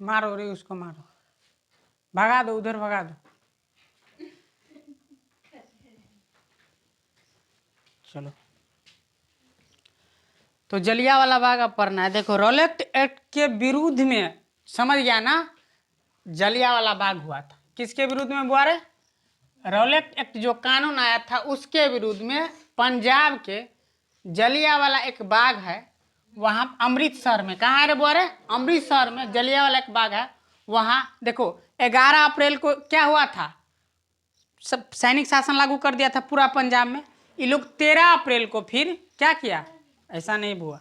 मारो रे उसको, मारो, भगा दो, उधर भगा दो। चलो, तो जलियांवाला बाग अब पढ़ना है। देखो, रॉलेट एक्ट के विरुद्ध में, समझ गया ना, जलियांवाला बाग हुआ था। किसके विरुद्ध में हुआ रे? रॉलेट एक्ट जो कानून आया था उसके विरुद्ध में पंजाब के जलियांवाला एक बाग है, वहां अमृतसर में। कहाँ है रे बुआ रे? अमृतसर में जलियांवाला एक बाग है। वहां देखो 11 अप्रैल को क्या हुआ था, सब सैनिक शासन लागू कर दिया था पूरा पंजाब में। ये लोग 13 अप्रैल को फिर क्या किया, ऐसा नहीं हुआ,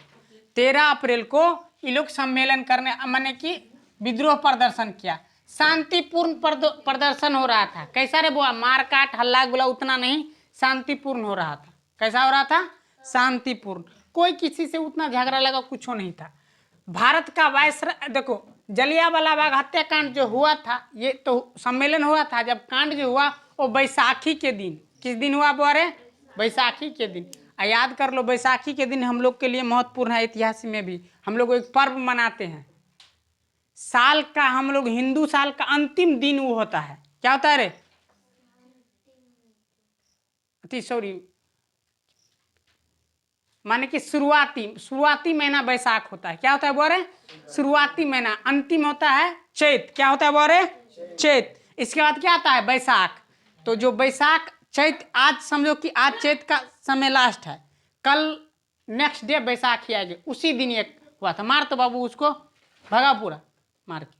13 अप्रैल को ये लोग सम्मेलन करने, माने कि विद्रोह प्रदर्शन किया। शांतिपूर्ण प्रदर्शन हो रहा था। कैसा रे बुआ? मार काट हल्ला गुला उतना नहीं, शांतिपूर्ण हो रहा था। कैसा हो रहा था? शांतिपूर्ण। कोई किसी से उतना झगड़ा लगा कुछ नहीं था। भारत का वायसराय, देखो जलियांवाला बाग हत्याकांड जो हुआ था, ये तो सम्मेलन हुआ था, जब कांड जो हुआ वो बैसाखी के दिन। किस दिन हुआ बोरे? बैसाखी के दिन। याद कर लो, बैसाखी के दिन हम लोग के लिए महत्वपूर्ण है। इतिहास में भी हम लोग एक पर्व मनाते हैं, साल का, हम लोग हिंदू साल का अंतिम दिन वो होता है। क्या होता है रे? सॉरी, माने कि शुरुआती महीना बैसाख होता है। क्या होता है बोरे? शुरुआती महीना। अंतिम होता है चैत। क्या होता है बोरे? चैत। इसके बाद क्या आता है? बैसाख। तो जो बैसाख चैत, आज समझो कि आज चैत का समय लास्ट है, कल नेक्स्ट डे बैसाखी आएगी, उसी दिन एक हुआ था। मार तो बाबू उसको, भगा पूरा मार के।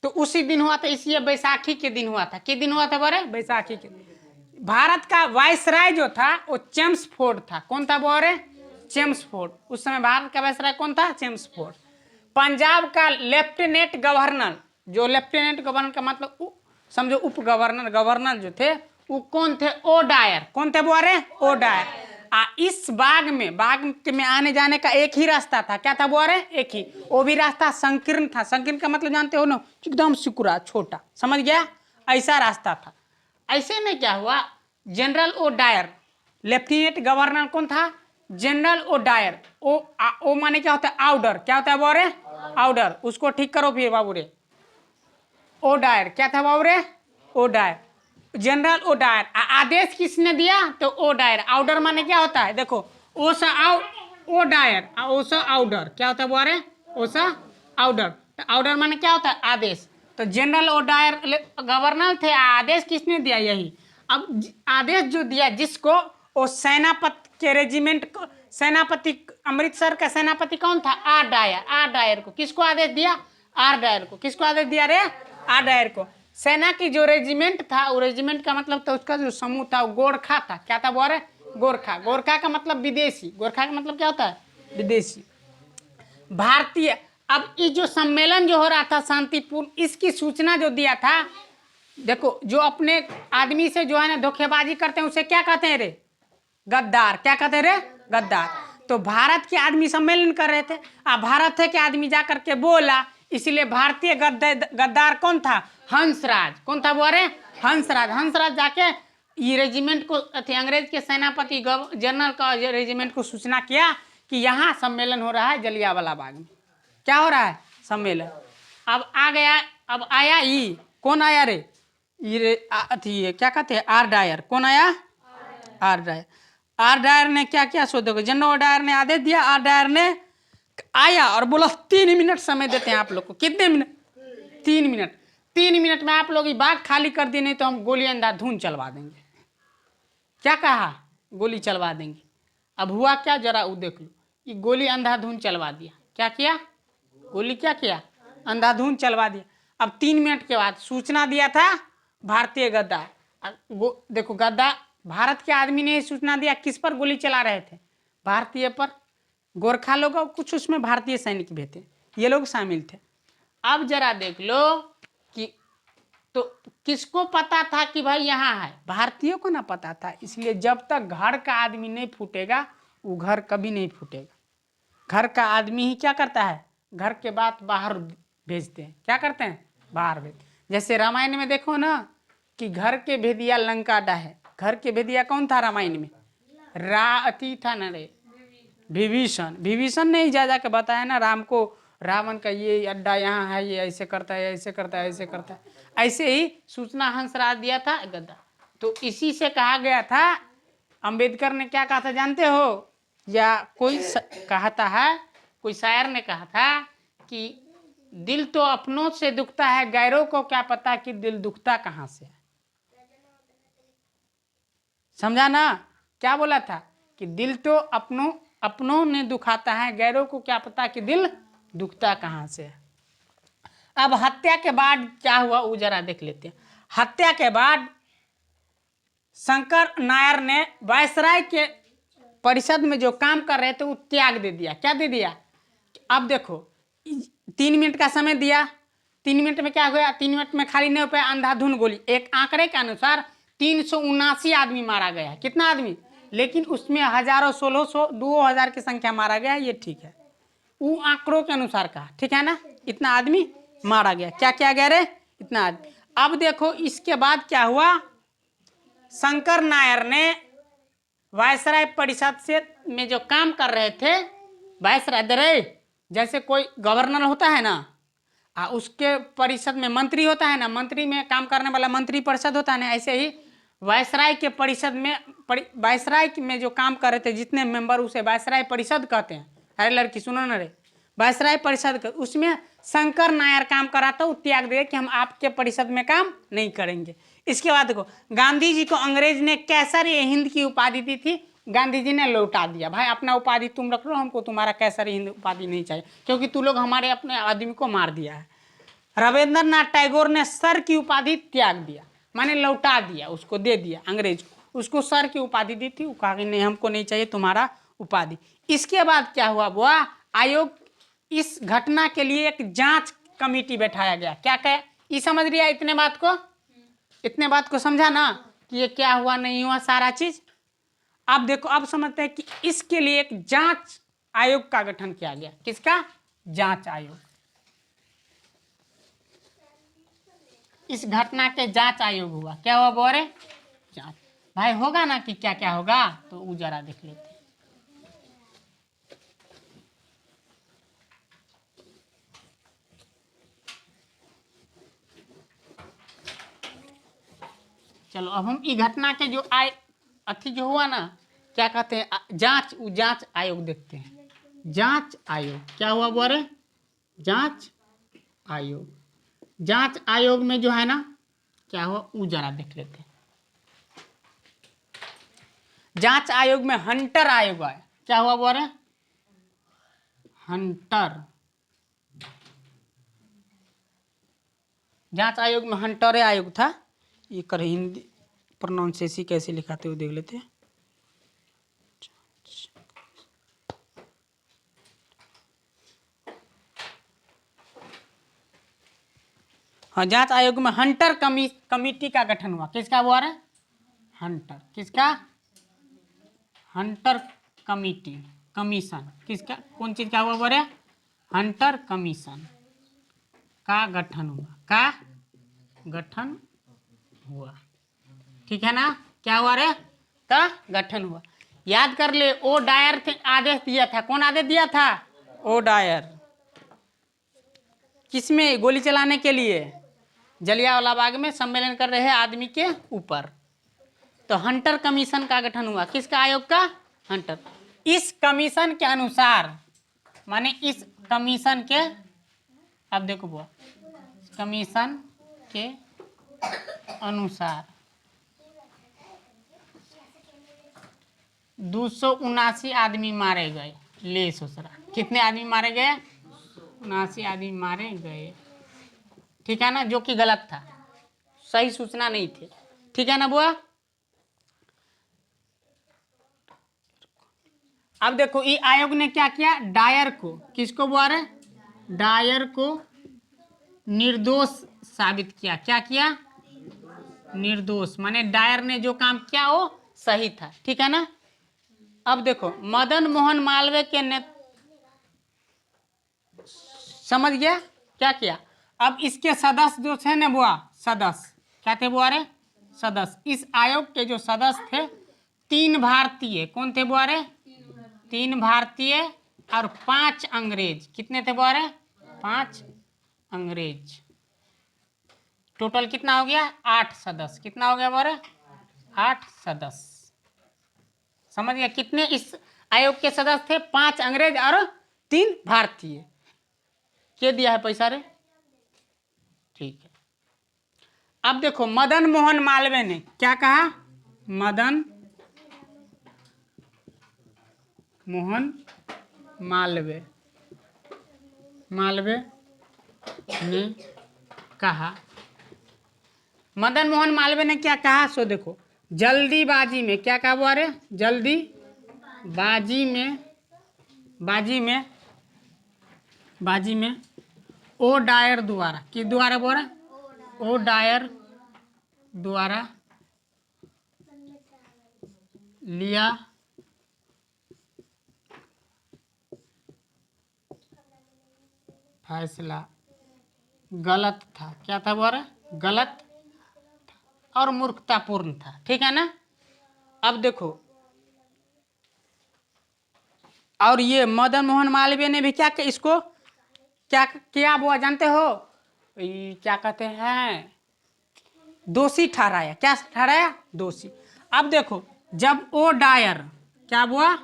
तो उसी दिन हुआ था, इसलिए बैसाखी के दिन हुआ था। किस दिन हुआ था बोरे? बैसाखी के दिन। भारत का वायसराय जो था वो चेम्सफोर्ड था। कौन था बोरे? चेम्सफोर्ड। उस समय भारत का वायसराय कौन था? चेम्सफोर्ड। पंजाब का लेफ्टिनेंट गवर्नर, जो लेफ्टिनेंट गवर्नर का मतलब समझो उप गवर्नर, गवर्नर जो थे वो कौन थे? ओडायर। कौन थे बोरे? ओडायर। इस बाग में आने जाने का एक ही रास्ता था। क्या था बोरे? एक ही। वो भी रास्ता संकीर्ण था। संकीर्ण का मतलब जानते हो ना, एकदम सिकुड़ा, छोटा, समझ गया? ऐसा रास्ता था। ऐसे में क्या हुआ, जनरल ओडायर, लेफ्टिनेंट गवर्नर कौन था? General O'Dwyer. ओ माने क्या होता है? आउडर। क्या होता है बोरे? आउडर। उसको ठीक करो फिर बाबू रे। ओडायर क्या था बाबू रे? O'Dwyer, general O'Dwyer. आदेश किसने दिया? तो ओडायर। आउडर माने क्या होता है? देखो, ओसा ओडायर, ओसा आउडर। क्या होता है बोरे? ओसा आउडर। तो आउडर माने क्या होता है? आदेश। तो जनरल ओडायर गवर्नर थे, आदेश किसने दिया? यही। अब आदेश जो दिया जिसको, वो सेनापति के रेजिमेंट को, सेनापति अमृतसर का सेनापति कौन था? Are Dyer. आर डायर को किसको आदेश दिया? आर डायर को। किसको आदेश दिया रे? आर डायर को। सेना की जो रेजिमेंट था, वो रेजिमेंट का मतलब तो उसका जो समूह था वो गोरखा था। क्या था बोरे? गोरखा। गोरखा का मतलब विदेशी। गोरखा का मतलब क्या होता है? विदेशी। भारतीय। अब ये जो सम्मेलन जो हो रहा था शांतिपूर्ण, इसकी सूचना जो दिया था, देखो जो अपने आदमी से जो है ना धोखेबाजी करते हैं उसे क्या कहते हैं रे? गद्दार। क्या कहते हैं रे? गद्दार। तो भारत के आदमी सम्मेलन कर रहे थे, भारत के आदमी जाकर के बोला, इसलिए भारतीय गद्दार कौन था? हंसराज। कौन था बोरे? हंसराज। हंसराज जाके ये रेजिमेंट को, अंग्रेज के सेनापति जनरल का रेजिमेंट को सूचना किया कि यहाँ सम्मेलन हो रहा है जलियांवाला बाग में। क्या हो रहा है? सम्मेलन। अब आ गया, अब आया ई, कौन आया रे? ये अथी क्या कहते हैं? R Dyer. कौन आया? Are Dyer. आर डायर ने क्या किया सो देखो, जनरल डायर ने आदेश दिया, आर डायर ने आया और बोला 3 मिनट समय देते हैं आप लोग को। कितने मिनट? 3 मिनट। 3 मिनट में आप लोग ये बाग खाली कर दिए, नहीं तो हम गोली अंधाधुंध चलवा देंगे। क्या कहा? गोली चलवा देंगे। अब हुआ क्या जरा वो देख लो, ये गोली अंधाधुंध चलवा दिया। क्या किया? गोली क्या किया? अंधाधुंध चलवा दिया। अब 3 मिनट के बाद सूचना दिया था भारतीय गद्दार। देखो गद्दार, भारत के आदमी ने सूचना दिया, किस पर गोली चला रहे थे? भारतीय पर। गोरखा लोग और कुछ उसमें भारतीय सैनिक भी थे, ये लोग शामिल थे। अब जरा देख लो कि तो किसको पता था कि भाई यहाँ है? भारतीयों को ना पता था। इसलिए जब तक घर का आदमी नहीं फूटेगा वो घर कभी नहीं फूटेगा। घर का आदमी ही क्या करता है? घर के बात बाहर भेजते हैं। क्या करते हैं? बाहर भेज। जैसे रामायण में देखो ना कि घर के भेदिया लंका डाहे। घर के भेदिया कौन था रामायण में? अति था ना रे, विभीषण ने ही जा जाके बताया ना राम को, रावण का ये अड्डा यहाँ है, ये ऐसे करता है, ऐसे करता है, ऐसे करता है। ऐसे ही सूचना हंसराज दिया था गद्दा। तो इसी से कहा गया था, अंबेडकर ने क्या कहा था जानते हो, या कोई कहता है, कोई शायर ने कहा था कि दिल तो अपनों से दुखता है, गैरों को क्या पता कि दिल दुखता कहाँ से है। समझा ना, क्या बोला था कि दिल तो अपनों ने दुखाता है, गैरों को क्या पता कि दिल दुखता कहाँ से है। अब हत्या के बाद क्या हुआ वो जरा देख लेते हैं। हत्या के बाद शंकर नायर ने वायसराय के परिषद में जो काम कर रहे थे वो त्याग दे दिया। क्या दे दिया? अब देखो 3 मिनट का समय दिया, 3 मिनट में क्या हुआ? 3 मिनट में खाली नहीं हो पाया, अंधाधुन गोली। एक आंकड़े के अनुसार 379 आदमी मारा गया है। कितना आदमी? लेकिन उसमें हजारों, 1600, 2000 की संख्या मारा गया, ये ठीक है, वो आंकड़ों के अनुसार कहा, ठीक है ना। इतना आदमी मारा गया। क्या किया गया रे? इतना आदमी। अब देखो इसके बाद क्या हुआ, शंकर नायर ने वायसराय परिषद से में जो काम कर रहे थे, वायसराय जैसे कोई गवर्नर होता है ना, उसके परिषद में मंत्री होता है ना, मंत्री में काम करने वाला मंत्री परिषद होता है ना, ऐसे ही वायसराय के परिषद में, वायसराय में जो काम कर रहे थे जितने मेंबर, उसे वायसराय परिषद कहते हैं। अरे लड़की सुनो ना रे, वायसराय परिषद उसमें शंकर नायर काम करा था, वो त्याग दिया कि हम आपके परिषद में काम नहीं करेंगे। इसके बाद देखो गांधी जी को अंग्रेज ने कैसर ए हिंद की उपाधि दी थी, गांधी जी ने लौटा दिया। भाई अपना उपाधि तुम रख लो, हमको तुम्हारा कैसर हिंद उपाधि नहीं चाहिए, क्योंकि तू लोग हमारे अपने आदमी को मार दिया है। रविंद्रनाथ टैगोर ने सर की उपाधि त्याग दिया, माने लौटा दिया, उसको दे दिया अंग्रेज को। उसको सर की उपाधि दी थी, वो कहा कि नहीं हमको नहीं चाहिए तुम्हारा उपाधि। इसके बाद क्या हुआ बुआ, आयोग इस घटना के लिए एक जांच कमेटी बैठाया गया। क्या कहे, ये समझ लिया इतने बात को? इतने बात को समझा ना कि ये क्या हुआ नहीं हुआ सारा चीज। अब देखो, अब समझते हैं कि इसके लिए एक जांच आयोग का गठन किया गया। किसका? जांच आयोग। इस घटना के जांच आयोग हुआ। क्या हुआ बोरे? जांच। भाई होगा ना कि क्या क्या होगा, तो वो जरा देख लेते हैं। चलो अब हम इस घटना के जो अथी जो हुआ ना, क्या कहते हैं, जांच, वो जांच आयोग देखते हैं। जांच आयोग क्या हुआ बोरे? जांच आयोग। जांच आयोग में जो है ना क्या हुआ वो जरा देख लेते हैं। जांच आयोग में हंटर आयोग आया। क्या हुआ बोरे? हंटर। जांच आयोग में हंटर आयोग था। ये कर हिंदी प्रोनाउंसिएशन कैसे लिखाते हुए देख लेते हैं। हाँ, जांच आयोग में हंटर कमिटी का गठन हुआ। किसका हुआ रे? हंटर। किसका? Hunter committee, commission. किसका, कौन चीज का हुआ बोले? हंटर कमीशन का गठन हुआ। का गठन हुआ, ठीक है ना। क्या हुआ रे? का गठन हुआ। याद कर ले, ओ डायर थे आदेश दिया था। कौन आदेश दिया था? O Dyer. किसमें? गोली चलाने के लिए जलियांवाला बाग में सम्मेलन कर रहे आदमी के ऊपर। तो हंटर कमीशन का गठन हुआ। किसका आयोग का? हंटर। इस कमीशन के अनुसार, माने इस कमीशन के, अब देखो बुआ, कमीशन के अनुसार 279 आदमी मारे गए। ले सोचरा, कितने आदमी मारे गए? 79 आदमी मारे गए, ठीक है ना, जो कि गलत था, सही सूचना नहीं थी, ठीक है ना बुआ। अब देखो ये आयोग ने क्या किया, डायर को, किसको बुआ रहे? डायर को निर्दोष साबित किया। क्या किया? निर्दोष, माने डायर ने जो काम किया वो सही था, ठीक है ना। अब देखो मदन मोहन मालवीय के ने, समझ गया क्या किया। अब इसके सदस्य जो थे ना बुआ, सदस्य क्या थे बुआ रे? सदस्य। इस आयोग के जो सदस्य थे 3 भारतीय, कौन थे बुआरे? 3 भारतीय और 5 अंग्रेज। कितने थे बुआरे? 5 अंग्रेज। टोटल कितना हो गया? 8 सदस्य। कितना हो गया बुआरे? 8 सदस्य। समझ गया? कितने इस आयोग के सदस्य थे? 5 अंग्रेज और 3 भारतीय। के दिया है पैसा रे? ठीक है। अब देखो मदन मोहन मालवीय ने क्या कहा? मदन मोहन मालवीय ने कहा, मदन मोहन मालवीय ने क्या कहा? सो देखो, जल्दीबाजी में क्या कहा बुआ रे? बाजी में ओ डायर द्वारा, किस द्वारा बोल रहा? ओ डायर द्वारा लिया फैसला गलत था। क्या था बोल रहा? गलत और मूर्खतापूर्ण था। ठीक है ना? अब देखो, और ये मदन मोहन मालवीय ने भी क्या इसको क्या किया बुआ जानते हो? क्या कहते हैं? दोषी ठहराया। क्या ठहराया? दोषी। अब देखो, जब ओ डायर, क्या हुआ?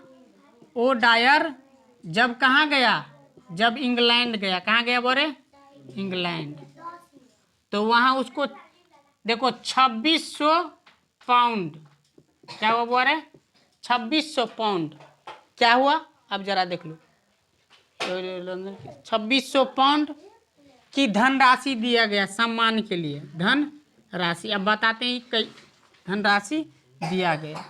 ओ डायर जब कहाँ गया? जब इंग्लैंड गया। कहाँ गया बोरे? इंग्लैंड। तो वहां उसको देखो 2600 पाउंड, क्या हुआ बोरे? 2600 पाउंड। क्या हुआ? अब जरा देख लो, 2600 पाउंड की धनराशि दिया गया सम्मान के लिए। धन राशि, अब बताते हैं कई धनराशि दिया गया।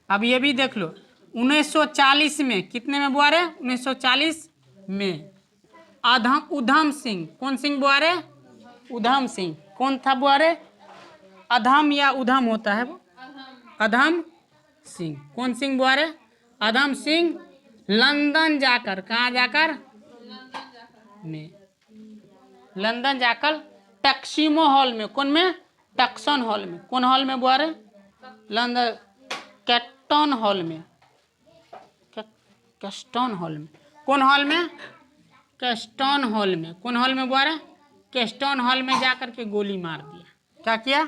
अब ये भी देख लो, 1940 में, कितने में बुआ रहे? 1940 में उधम सिंह, कौन सिंह बुआ रहे? उधम सिंह। कौन था बुआ रहे? अधम या उधम होता है वो? अधम सिंह। कौन सिंह बुआ रहे? अधम सिंह लंदन जाकर, कहाँ जाकर? लंदन जाकर टक्सिमो हॉल में, कौन में? टक्सन हॉल में। कौन हॉल में बुआ रहे? लंदन कैस्टन हॉल में। कैस्टन हॉल में। कौन हॉल में? कैस्टन हॉल में। कौन हॉल में बुआ रहे? कैस्टन हॉल में जाकर के गोली मार दिया। क्या किया?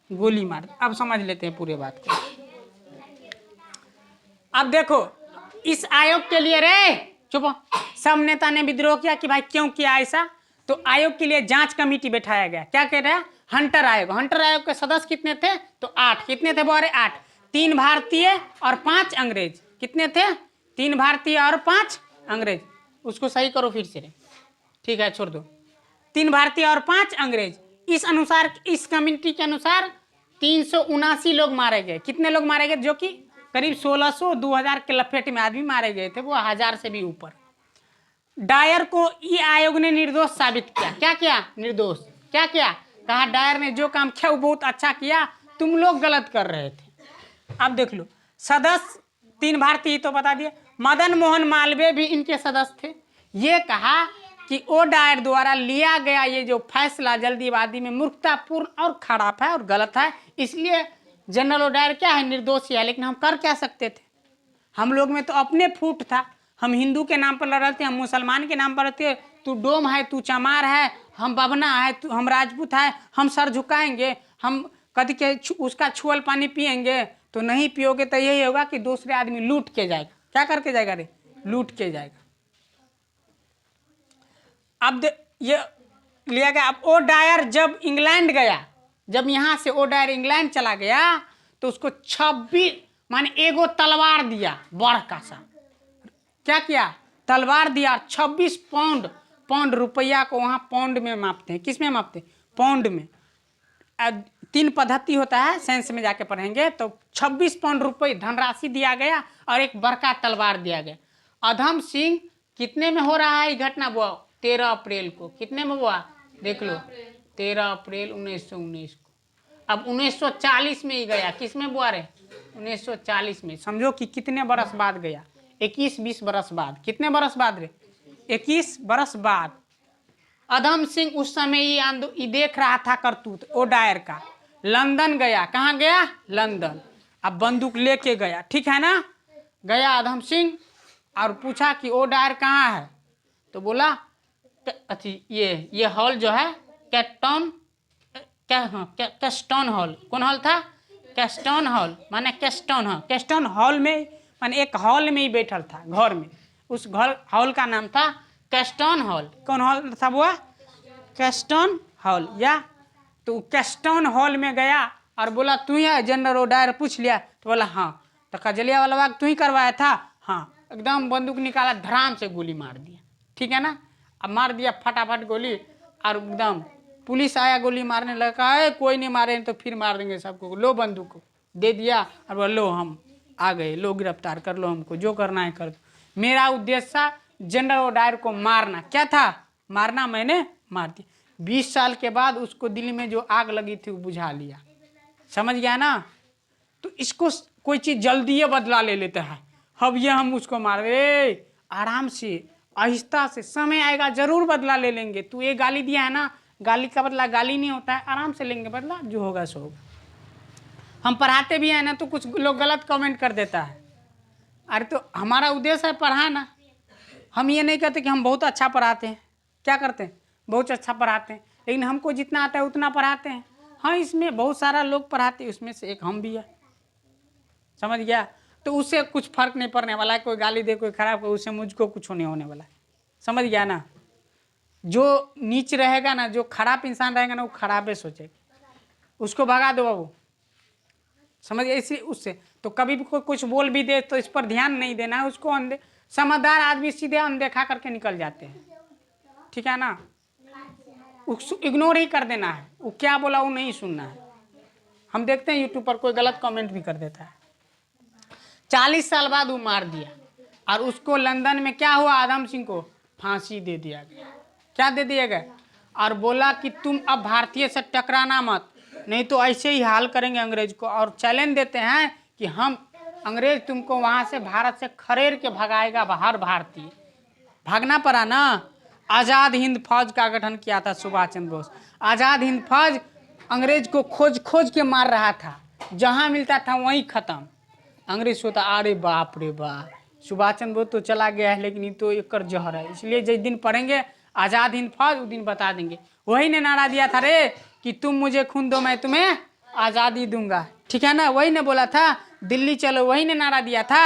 गोली मार। अब समझ लेते हैं पूरे बात को। अब देखो, इस आयोग के लिए रे चुप, सब नेता ने विद्रोह किया कि भाई क्यों किया ऐसा? तो आयोग के लिए जांच कमेटी बैठाया गया। क्या कह रहा है? हंटर आयोग। हंटर आयोग के सदस्य कितने थे? तो 8। कितने थे बोरे? 8। 3 भारतीय और 5 अंग्रेज। कितने थे? 3 भारतीय और 5 अंग्रेज। उसको सही करो फिर से रे। ठीक है, छोड़ दो। 3 भारतीय और 5 अंग्रेज। इस अनुसार, इस कमेटी के अनुसार 379 लोग मारे गए। कितने लोग मारे गए? जो कि करीब 1600 2000 के लपेट में आदमी मारे गए थे, वो 1000 से भी ऊपर। डायर को ये आयोग ने निर्दोष साबित किया। क्या किया? निर्दोष। क्या किया? कहा डायर ने जो काम किया वो बहुत अच्छा किया, तुम लोग गलत कर रहे थे। अब देख लो, सदस्य 3 भारतीय तो बता दिए। मदन मोहन मालवीय भी इनके सदस्य थे। ये कहा कि ओ डायर द्वारा लिया गया ये जो फैसला जल्दीबाजी में मूर्खतापूर्ण और खराब है और गलत है, इसलिए जनरल ओ डायर क्या है? निर्दोष है। लेकिन हम कर क्या सकते थे? हम लोग में तो अपने फूट था। हम हिंदू के नाम पर लड़ थे, हम मुसलमान के नाम पर थे। तू डोम है, तू चमार है, हम बबना है, तू हम राजपूत है, हम सर झुकाएंगे, हम कभी के उसका छुअल पानी पिएंगे? तो नहीं पियोगे तो यही होगा कि दूसरे आदमी लूट के जाएगा। क्या करके जाएगा रे? लूट के जाएगा। अब ये लिया गया। अब ओ डायर जब इंग्लैंड गया, जब यहाँ से ओ डायर इंग्लैंड चला गया, तो उसको 26 माने एगो तलवार दिया बड़ा सा। क्या किया? तलवार दिया। 26 पाउंड, पाउंड रुपया को वहाँ पाउंड में मापते हैं। किस में मापते हैं? पाउंड में। 3 पद्धति होता है, साइंस में जाके पढ़ेंगे। तो 26 पाउंड रुपये धनराशि दिया गया और एक बड़का तलवार दिया गया। अधम सिंह कितने में हो रहा है घटना बुआ? 13 अप्रैल को। कितने में बुआ? देख लो, 13 अप्रैल 1919 को। अब 1940 में ही गया। किस में बुआ रे? 1940 में। समझो कि कितने बरस बाद गया? 21-20 बरस बाद। कितने बरस बाद रे? 21 बरस बाद। अधम सिंह उस समय ये देख रहा था करतूत ओ डायर का, लंदन गया। कहाँ गया? लंदन। अब बंदूक लेके गया, ठीक है ना। गया आदम सिंह और पूछा कि वो डायर कहाँ है, तो बोला अच्छी ये हॉल जो है कैस्टन कैस्टन हॉल। कौन हॉल था? कैस्टन हॉल, माने कैस्टन हॉल। कैस्टन हॉल में माने एक हॉल में ही बैठल था घर में। उस घर हॉल का नाम था कैस्टन हॉल। कौन हॉल था वो? कैस्टन हॉल। या तो कैस्टन हॉल में गया और बोला तू ही है जनरल ओडायर? पूछ लिया तो बोला हाँ। तो जलियांवाला बाग तू ही करवाया था? हाँ। एकदम बंदूक निकाला, धड़ाम से गोली मार दिया, ठीक है ना। अब मार दिया फटाफट गोली, और एकदम पुलिस आया गोली मारने लगा। है कोई नहीं मारे तो फिर मार देंगे सबको, लो बंदूक को दे दिया और बोला लो हम आ गए, लो गिरफ्तार कर लो हमको, जो करना है कर दो। मेरा उद्देश्य था जनरल ओडायर को मारना। क्या था? मारना। मैंने मार दिया। 20 साल के बाद उसको दिल्ली में जो आग लगी थी वो बुझा लिया। समझ गया ना। तो इसको कोई चीज जल्दी ही बदला ले लेता है। अब ये हम उसको मार दे, आराम से आहिस्ता से, समय आएगा जरूर बदला ले लेंगे। तू ये गाली दिया है ना, गाली का बदला गाली नहीं होता है, आराम से लेंगे बदला, जो होगा सो होगा। हम पढ़ाते भी हैं ना तो कुछ लोग गलत कमेंट कर देता है। अरे तो हमारा उद्देश्य है पढ़ाना। हम ये नहीं कहते कि हम बहुत अच्छा पढ़ाते हैं। क्या करते हैं? बहुत अच्छा पढ़ाते हैं, लेकिन हमको जितना आता है उतना पढ़ाते हैं। हाँ, इसमें बहुत सारा लोग पढ़ाते हैं, उसमें से एक हम भी है। समझ गया। तो उससे कुछ फर्क नहीं पड़ने वाला है। कोई गाली दे, कोई खराब करे, उससे मुझको कुछ नहीं होने वाला है। समझ गया ना। जो नीच रहेगा ना, जो खराब इंसान रहेगा ना, वो खराब ही सोचेगा, उसको भगा दो बाबू। समझ गया। इसलिए उससे तो कभी भी कोई कुछ बोल भी दे तो इस पर ध्यान नहीं देना है उसको। समझदार आदमी सीधे अनदेखा करके निकल जाते हैं, ठीक है ना। उसको इग्नोर ही कर देना है, वो क्या बोला वो नहीं सुनना है। हम देखते हैं यूट्यूब पर कोई गलत कमेंट भी कर देता है। 40 साल बाद वो मार दिया, और उसको लंदन में क्या हुआ? आदम सिंह को फांसी दे दिया गया। क्या दे दिया गया? और बोला कि तुम अब भारतीय से टकराना मत, नहीं तो ऐसे ही हाल करेंगे अंग्रेज को। और चैलेंज देते हैं कि हम अंग्रेज तुमको वहां से भारत से खरेड़ के भगाएगा बाहर। भारतीय भागना पड़ा ना। आज़ाद हिंद फौज का गठन किया था सुभाष चंद्र बोस। आज़ाद हिंद फौज अंग्रेज को खोज खोज के मार रहा था, जहां मिलता था वहीं खत्म। अंग्रेज सोता अरे बाप रे बाप, सुभाष चंद्र बोस तो चला गया है, लेकिन ये तो एक जहर है। इसलिए जिस दिन पढ़ेंगे आज़ाद हिंद फौज, उस दिन बता देंगे। वही ने नारा दिया था रे कि तुम मुझे खून दो मैं तुम्हें आज़ादी दूंगा, ठीक है ना। वही ने बोला था दिल्ली चलो, वही ने नारा दिया था,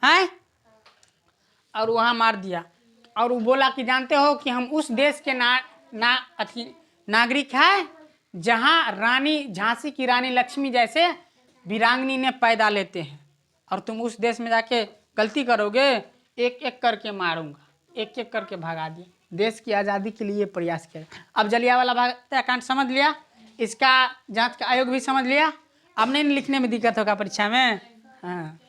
हैं। और वहाँ मार दिया। और वो बोला कि जानते हो कि हम उस देश के नागरिक हैं जहाँ रानी झांसी की रानी लक्ष्मी जैसे वीरांगनी ने पैदा लेते हैं, और तुम उस देश में जाके गलती करोगे, एक एक करके मारूंगा। एक एक करके भगा दिया। देश की आज़ादी के लिए प्रयास किया। अब जलियांवाला बाग हत्याकांड समझ लिया, इसका जांच का आयोग भी समझ लिया। अब नहीं लिखने में दिक्कत होगा परीक्षा में। हाँ।